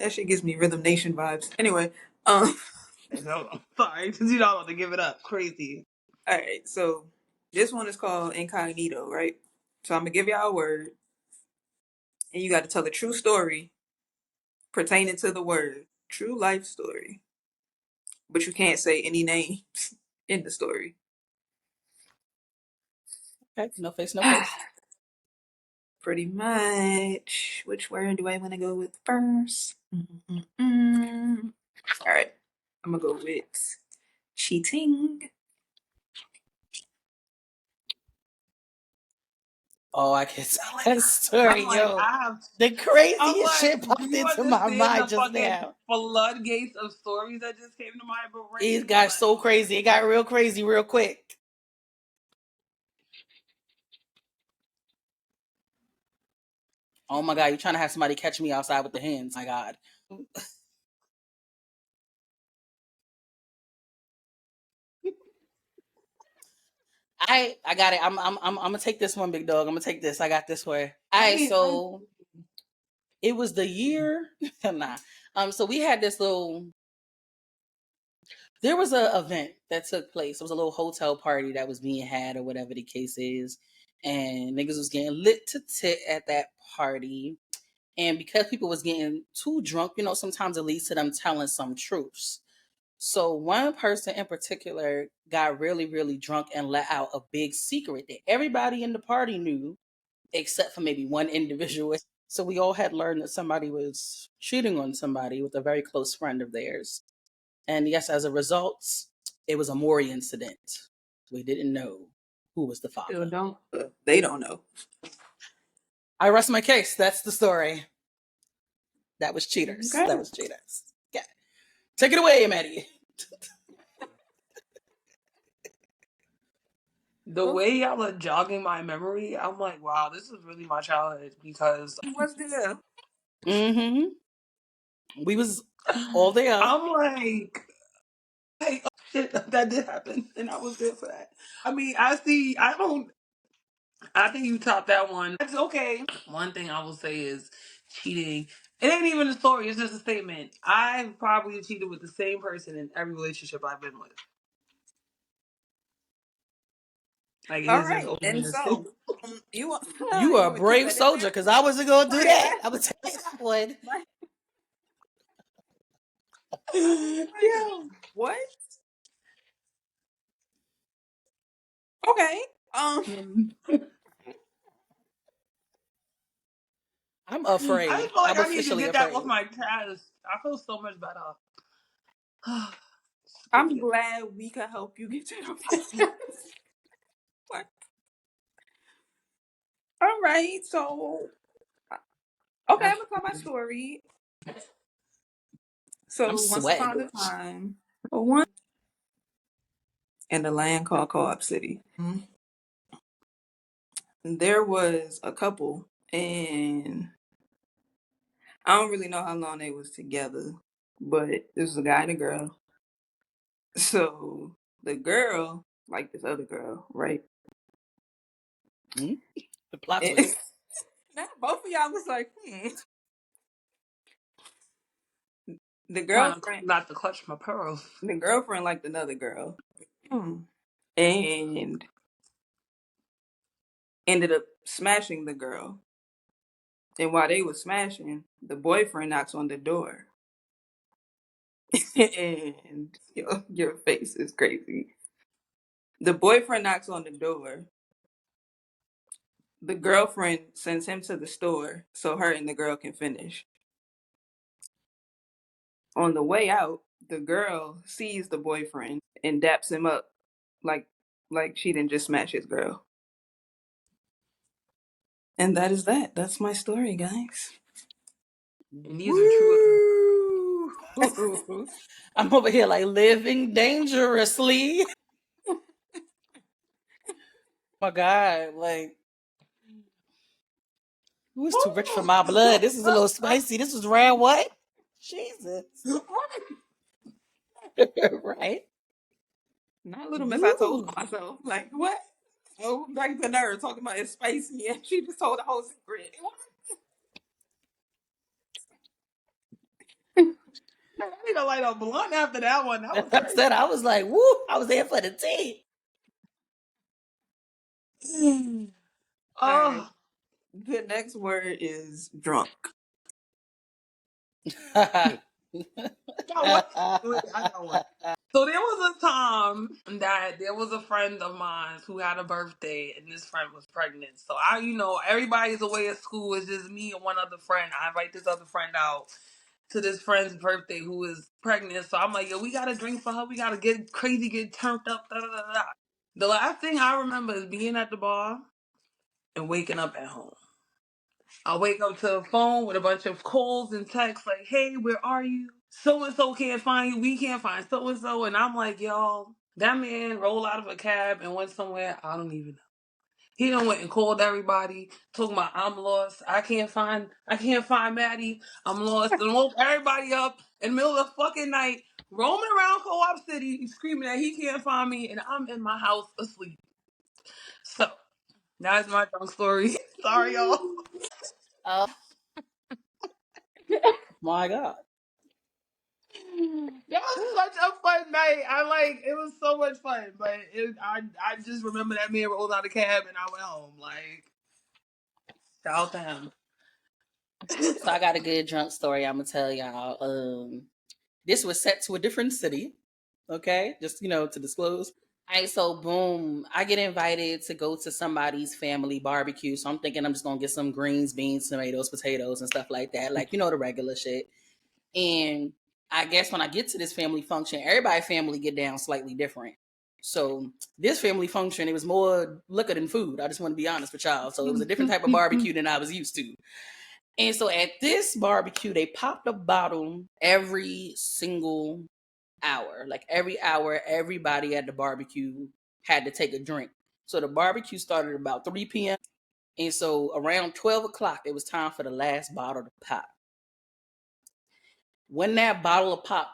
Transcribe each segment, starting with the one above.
That shit gives me Rhythm Nation vibes. Anyway, sorry, since you don't want to give it up. Crazy. All right, so this one is called Incognito, right? So I'm gonna give y'all a word, and you got to tell a true story pertaining to the word, true life story. But you can't say any names in the story. Okay, no face, no face. Pretty much. Which word do I want to go with first? All right, I'm gonna go with cheating. Oh, I can tell that story, I'm yo. like, The craziest I'm like, shit do popped you into my understand mind the just fucking now. floodgates of stories that just came to my brain? It got so crazy. It got real crazy real quick. Oh my God, you trying to have somebody catch me outside with the hands. My God. I got it. I'm gonna take this one, big dog. I'm gonna take this. I got this way. All right, so it was the year. Nah. So we had this little. There was a event that took place. It was a little hotel party that was being had, or whatever the case is, and niggas was getting lit to tit at that party. And because people was getting too drunk, you know, sometimes it leads to them telling some truths. So one person in particular got really, really drunk and let out a big secret that everybody in the party knew, except for maybe one individual. So we all had learned that somebody was cheating on somebody with a very close friend of theirs. And yes, as a result, it was a Maury incident. We didn't know who was the father. They don't know. I rest my case. That's the story. That was cheaters. Okay. That was cheaters. Yeah. Take it away, Maddie. The way y'all are jogging my memory, I'm like, wow, this is really my childhood because what's there? Mm-hmm. We was all there. I'm like, hey, oh shit, that did happen, and I was there for that. I mean, I see. I think you topped that one. It's okay. One thing I will say is cheating. It ain't even a story. It's just a statement. I've probably cheated with the same person in every relationship I've been with. Like, all right, and so you You are a brave soldier, because I wasn't gonna do that. I would take that one. Yeah. What? Okay. I'm afraid. I feel like I'm I need to officially get that afraid. off my chest. I feel so much better. I'm glad we could help you get that off your chest. What? All right, so okay, I'm gonna tell my story. So I'm once sweating. upon a time, one in a land called Co-op City, there was a couple, and I don't really know how long they was together, but this was a guy and a girl. So the girl liked this other girl, right? Hmm? The plot And twist. now both of y'all was like, The girlfriend, not to clutch my pearls. The girlfriend liked another girl, and ended up smashing the girl. And while they were smashing, the boyfriend knocks on the door, and your face is crazy. The boyfriend knocks on the door. The girlfriend sends him to the store so her and the girl can finish. On the way out, the girl sees the boyfriend and daps him up like she didn't just smash his girl. And that is that. That's my story, guys. And these are true. I'm over here like living dangerously. My God, like, who's too rich for my blood? This is a little spicy. This is round what? Jesus. Right? Not little miss, I told myself. Like, what? Oh, back to her talking about it's spicy, and she just told the whole secret. need to light a blunt after that one. That was I crazy. said, I was like, woo, I was there for the tea. All right. Oh, The next word is drunk. I got one. Wait, I got one. So there was a time that there was a friend of mine who had a birthday, and this friend was pregnant. So everybody's away at school. It's just me and one other friend. I invite this other friend out to this friend's birthday who is pregnant. So I'm like, yo, we gotta drink for her. We gotta get crazy, get turned up. Da, da, da, da. The last thing I remember is being at the bar and waking up at home. I wake up to a phone with a bunch of calls and texts like, hey, where are you? So and so can't find you. We can't find so and so. And I'm like, yo, that man rolled out of a cab and went somewhere. I don't even know. He done went and called everybody, talking about I'm lost. I can't find Maddie. I'm lost. And woke everybody up in the middle of the fucking night, roaming around Co-op City, screaming that he can't find me, and I'm in my house asleep. So that's my drunk story. Sorry, y'all. Oh my God. That was such a fun night. It was so much fun. But I just remember that man rolled out of the cab and I went home. Like, shout out to him. So I got a good drunk story I'm gonna tell y'all. This was set to a different city. Okay, just to disclose. All right, so boom, I get invited to go to somebody's family barbecue. So I'm thinking I'm just gonna get some greens, beans, tomatoes, potatoes, and stuff like that. Like, the regular shit. And I guess when I get to this family function, everybody's family get down slightly different. So this family function, it was more liquor than food. I just want to be honest with y'all. So it was a different type of barbecue than I was used to. And so at this barbecue, they popped a bottle every single hour. Like every hour, everybody at the barbecue had to take a drink. So the barbecue started about 3 p.m. And so around 12 o'clock, it was time for the last bottle to pop. When that bottle of pop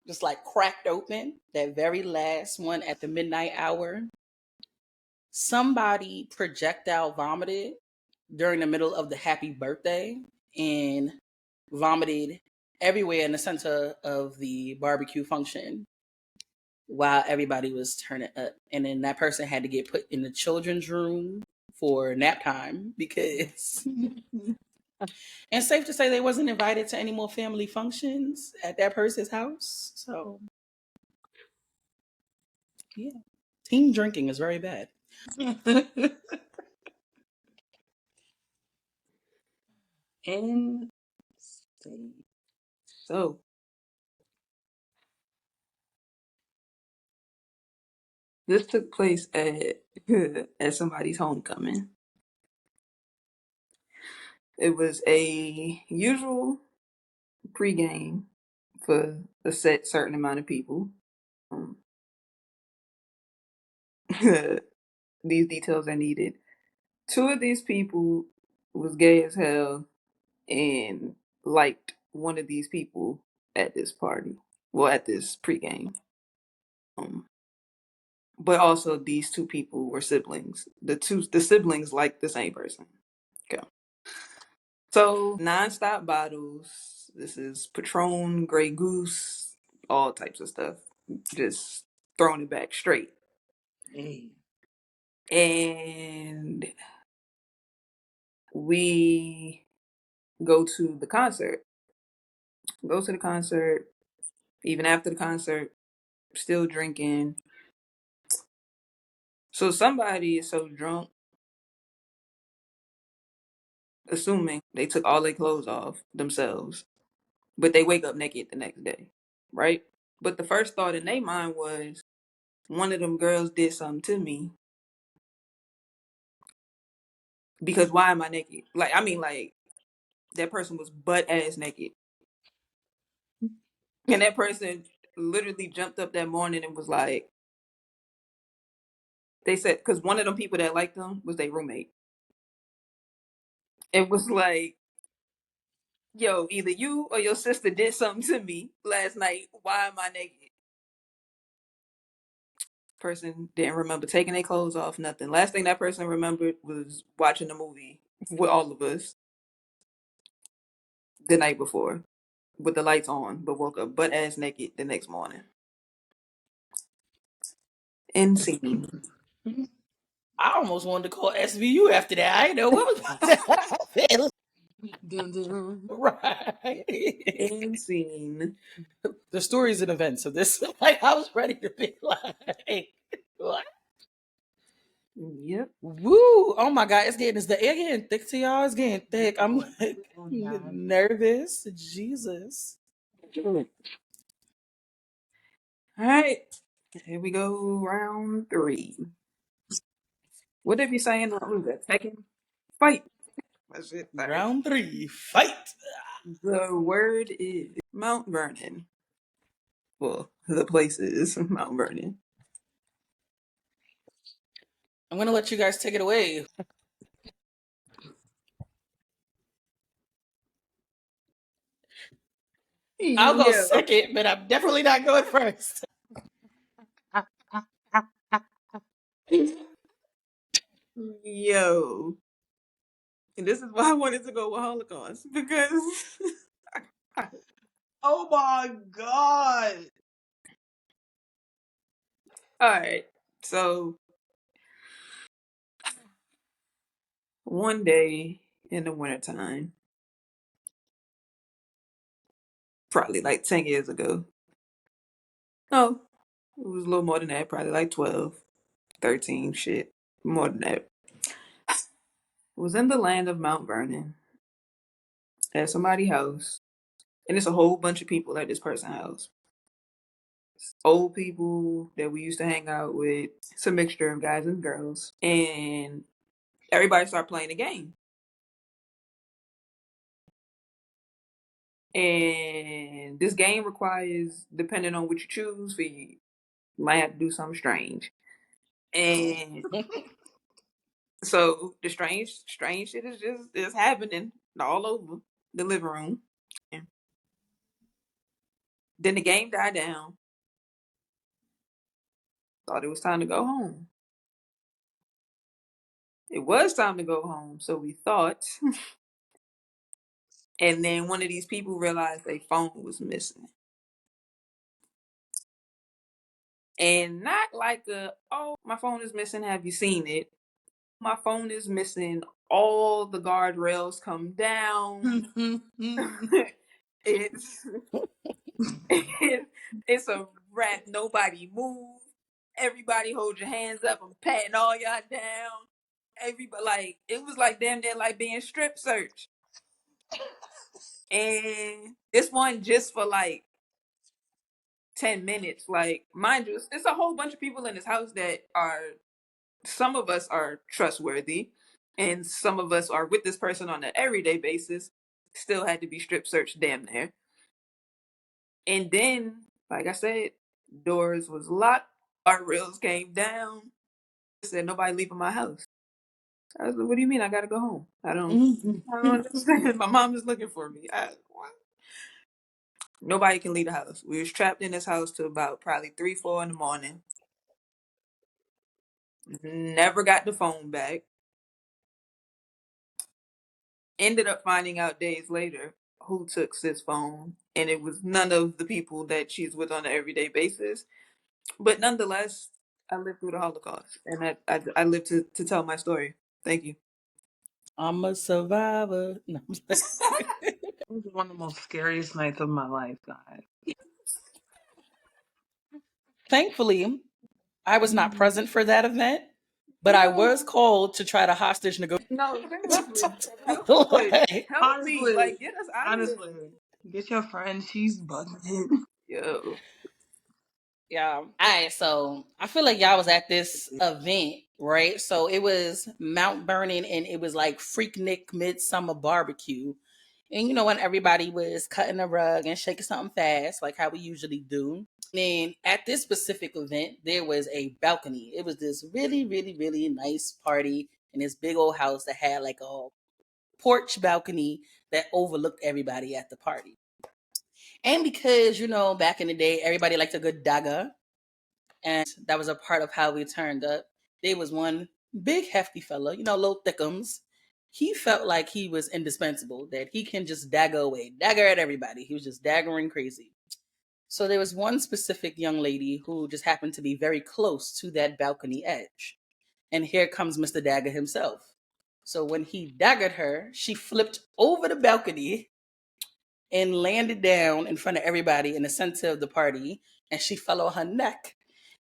just like cracked open, that very last one at the midnight hour, somebody projectile vomited during the middle of the happy birthday and vomited everywhere in the center of the barbecue function while everybody was turning up. And then that person had to get put in the children's room for nap time because and safe to say they wasn't invited to any more family functions at that person's house. So yeah. Team drinking is very bad. And So this took place at at somebody's homecoming. It was a usual pregame for a set certain amount of people. Um, these details are needed. Two of these people was gay as hell and liked one of these people at this party. Well, at this pregame. Um, but also these two people were siblings. The siblings liked the same person. Okay. So nonstop bottles. This is Patron, Grey Goose, all types of stuff. Just throwing it back straight. hey. And we go to the concert. Go to the concert. Even after the concert, still drinking. So somebody is so drunk, assuming they took all their clothes off themselves, but they wake up naked the next day, right? But the first thought in their mind was, one of them girls did something to me because why am I naked? Like that person was butt ass naked, and that person literally jumped up that morning and was like, they said because one of them people that liked them was their roommate. It was like, yo, either you or your sister did something to me last night. Why am I naked? Person didn't remember taking their clothes off, nothing. Last thing that person remembered was watching the movie with all of us the night before. with the lights on, but woke up butt ass naked the next morning. Insane. I almost wanted to call SVU after that. I didn't know what was about to happen. Dun, dun. Right. Insane. The stories and events of this. Like, I was ready to be like, what? Yep. Woo! Oh my god, it's getting thick to y'all. It's getting thick. I'm like Oh, yeah. nervous. Jesus. All right. Here we go. Round 3. What did you saying? What was that? Second fight. That's it. All right. Round 3, fight. The word is Mount Vernon. Well, the place is Mount Vernon. I'm gonna let you guys take it away. I'll go Yo. second, but I'm definitely not going first. Yo. And this is why I wanted to go with Holocaust because Oh my god. all right. So one day in the wintertime, probably like 10 years ago. No, it was a little more than that, probably like 12, 13, shit. More than that. Was in the land of Mount Vernon at somebody's house. And it's a whole bunch of people at this person's house. Old people that we used to hang out with. It's a mixture of guys and girls. And everybody started playing the game. And this game requires, depending on what you choose, for you might have to do something strange. And so the strange shit is happening all over the living room. And then the game died down. Thought it was time to go home. It was time to go home, so we thought. And then one of these people realized their phone was missing. And not like oh, my phone is missing, have you seen it? My phone is missing, all the guardrails come down. it's it's a wrap, nobody move. Everybody hold your hands up, I'm patting all y'all down. Everybody, like, it was like damn near like being strip searched. And this one just for like 10 minutes. Like, mind you, it's a whole bunch of people in this house that are, some of us are trustworthy, and some of us are with this person on an everyday basis. Still had to be strip searched damn near. And then, like I said, doors was locked, our rails came down. Said nobody leaving my house. I was like, what do you mean I gotta go home? I don't understand. My mom is looking for me. What? Nobody can leave the house. We was trapped in this house till about probably 3, 4 in the morning. Never got the phone back. Ended up finding out days later who took sis' phone, and it was none of the people that she's with on an everyday basis. But nonetheless, I lived through the Holocaust, and I lived to tell my story. Thank you. I'm a survivor. No, It was one of the most scariest nights of my life, guys. thankfully, I was not present for that event, but I was called to try to hostage negotiate. No, seriously, help us, Like, help me, Honestly, like, get us out of here. honestly, get your friend. She's buzzing. Yo, yeah. All right. So I feel like y'all was at this event, right? So it was Mount Vernon and it was like Freaknik Midsummer Barbecue. And you know, when everybody was cutting a rug and shaking something fast, like how we usually do. And then at this specific event, there was a balcony. It was this really, really, really nice party in this big old house that had like a porch balcony that overlooked everybody at the party. And because, you know, back in the day, everybody liked a good dagger. And that was a part of how we turned up. There was one big hefty fella, you know, little thickums. he felt like he was indispensable, that he can just dagger away, dagger at everybody. He was just daggering crazy. So there was one specific young lady who just happened to be very close to that balcony edge. And here comes Mr. Dagger himself. So when he daggered her, she flipped over the balcony and landed down in front of everybody in the center of the party, and she fell on her neck.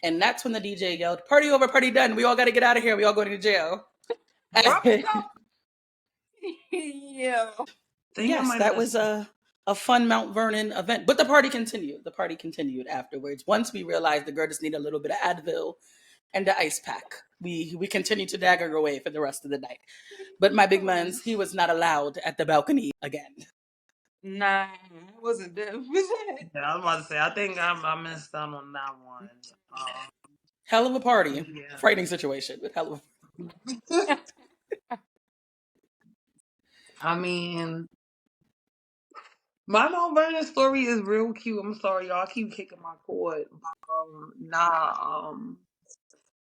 And that's when the DJ yelled, "Party over, party done. We all got to get out of here. We all going to jail." Yeah. Yes, that was a fun Mount Vernon event. But the party continued. The party continued afterwards. Once we realized the girl just needed a little bit of Advil and the ice pack, we continued to dagger away for the rest of the night. But my big man's, he was not allowed at the balcony again. Nah, I wasn't there. Yeah, I was about to say, I think I missed out on that one. Hell of a party. Yeah. Frightening situation, but hell of a I mean, my Mount Vernon story is real cute. I'm sorry, y'all. I keep kicking my cord.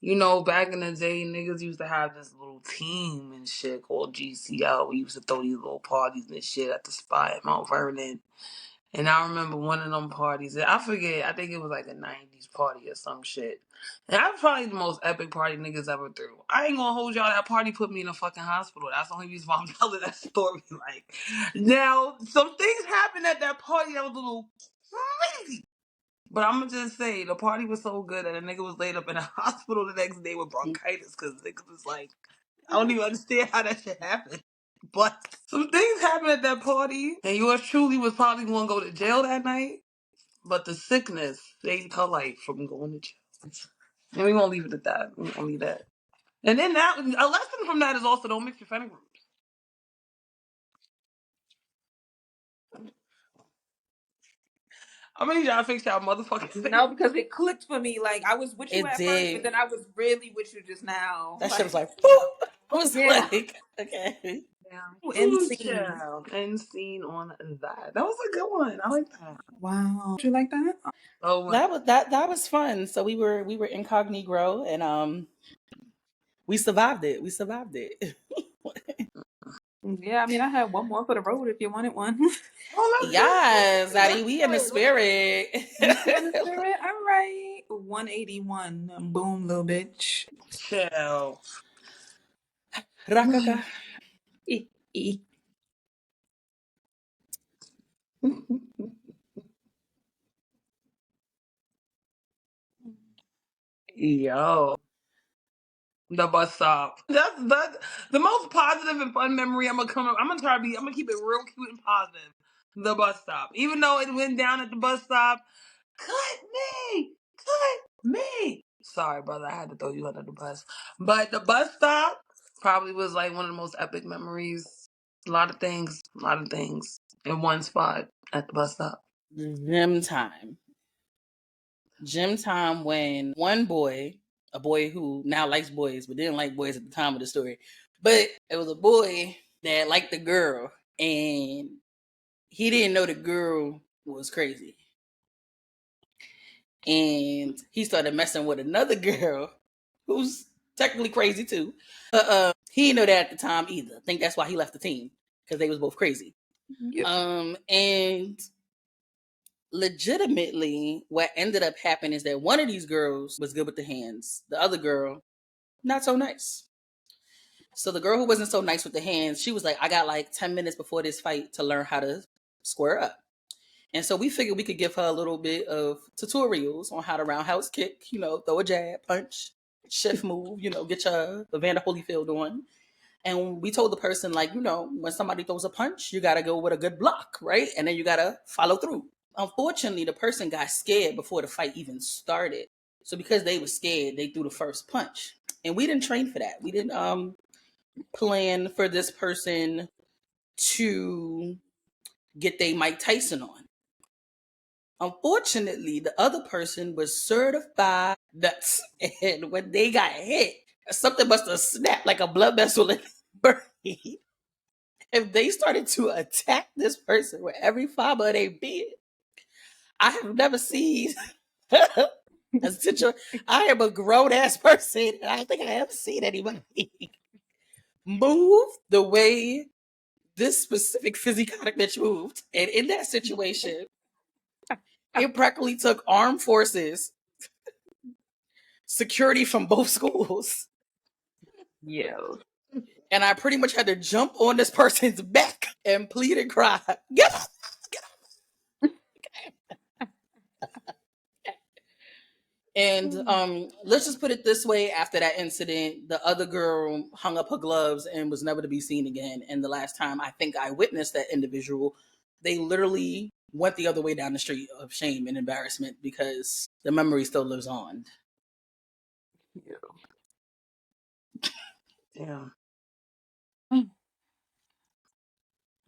You know, back in the day, niggas used to have this little team and shit called GCL. We used to throw these little parties and shit at the spot at Mount Vernon. And I remember one of them parties. I forget. I think it was like a '90s party or some shit. And that was probably the most epic party niggas ever threw. I ain't gonna hold y'all. That party put me in a fucking hospital. That's the only reason why I'm telling that story. Like, now some things happened at that party that was a little crazy. But I'm gonna just say the party was so good that a nigga was laid up in a hospital the next day with bronchitis because niggas was like, I don't even understand how that shit happened. But some things happened at that party, and yours truly was probably going to go to jail that night. But the sickness saved her life from going to jail. And we won't leave it at that. We won't leave that. And then that a lesson from that is also don't mix your friend groups. I'm gonna need y'all to fix y'all motherfucking thing. No, because it clicked for me. Like I was with you It at first, but did. then I was really with you just now. That Like, shit was like, boop. I was yeah. like, okay. End Ooh, scene. child. End scene on that. That was a good one. I like that. Wow. Did you like that? Oh, That was fun. So we were Incognito, and we survived it. We survived it. Yeah, I mean, I had one more for the road if you wanted one. oh, let's Yes, do it. Maddie, Let's we do in the it. Let's do it. spirit. You still in the spirit? All right. 181. Boom, little bitch. Chill. Rakaka. Yo. The bus stop. That's the most positive and fun memory I'm gonna try to be I'm gonna keep it real cute and positive. The bus stop. Even though it went down at the bus stop, cut me! Cut me! Sorry, brother, I had to throw you under the bus. But the bus stop probably was like one of the most epic memories. A lot of things in one spot at the bus stop. Gym time. Gym time when one boy, a boy who now likes boys, but didn't like boys at the time of the story, but it was a boy that liked the girl, and he didn't know the girl was crazy. And he started messing with another girl who's technically crazy too. He didn't know that at the time either. I think that's why he left the team, because they was both crazy. Yep. And legitimately, what ended up happening is that one of these girls was good with the hands. The other girl, not so nice. So the girl who wasn't so nice with the hands, she was like, I got like 10 minutes before this fight to learn how to square up. And so we figured we could give her a little bit of tutorials on how to roundhouse kick, throw a jab, punch, shift move, get your Evander Holyfield on. And we told the person, like, when somebody throws a punch, you got to go with a good block, right? And then you got to follow through. Unfortunately, the person got scared before the fight even started. So because they were scared, they threw the first punch. And we didn't train for that. We didn't plan for this person to get their Mike Tyson on. Unfortunately, the other person was certified nuts. And when they got hit, something must have snapped like a blood vessel in their brain. If they started to attack this person with every fiber of their being, I have never seen a situation. I am a grown ass person, and I don't think I ever seen anybody move the way this specific physicotic bitch moved. And in that situation, it practically took armed forces, security from both schools. Yo. And I pretty much had to jump on this person's back and plead and cry. Get up! And let's just put it this way: after that incident, the other girl hung up her gloves and was never to be seen again. And the last time I think I witnessed that individual, they literally went the other way down the street of shame and embarrassment because the memory still lives on. Yo. Yeah.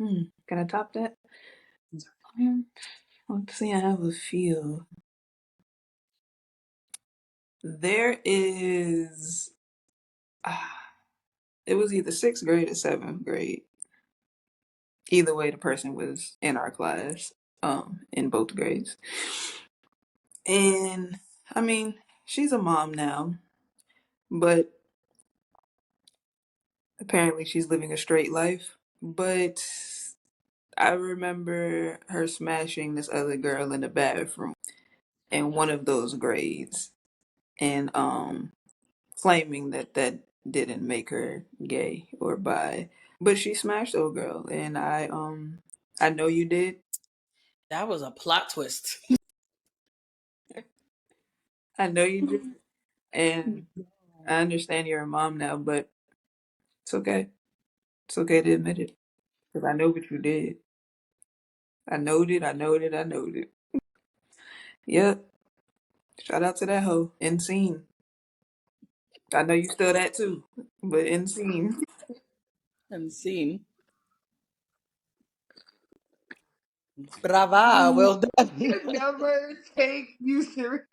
Can I top that? Let's see, I have a few. There is it was either sixth grade or seventh grade. Either way, the person was in our class, in both grades. And I mean, she's a mom now, but apparently she's living a straight life. But I remember her smashing this other girl in the bathroom in one of those grades, and claiming that that didn't make her gay or bi, but she smashed old girl, and I know you did. That was a plot twist. I know you did, and I understand you're a mom now, but it's okay. It's okay to admit it, because I know what you did. I knowed it. I knowed it. I knowed it. Yep. Shout out to that hoe. Insane. I know you still that too, but insane. And scene. Brava, well done. Never take you serious.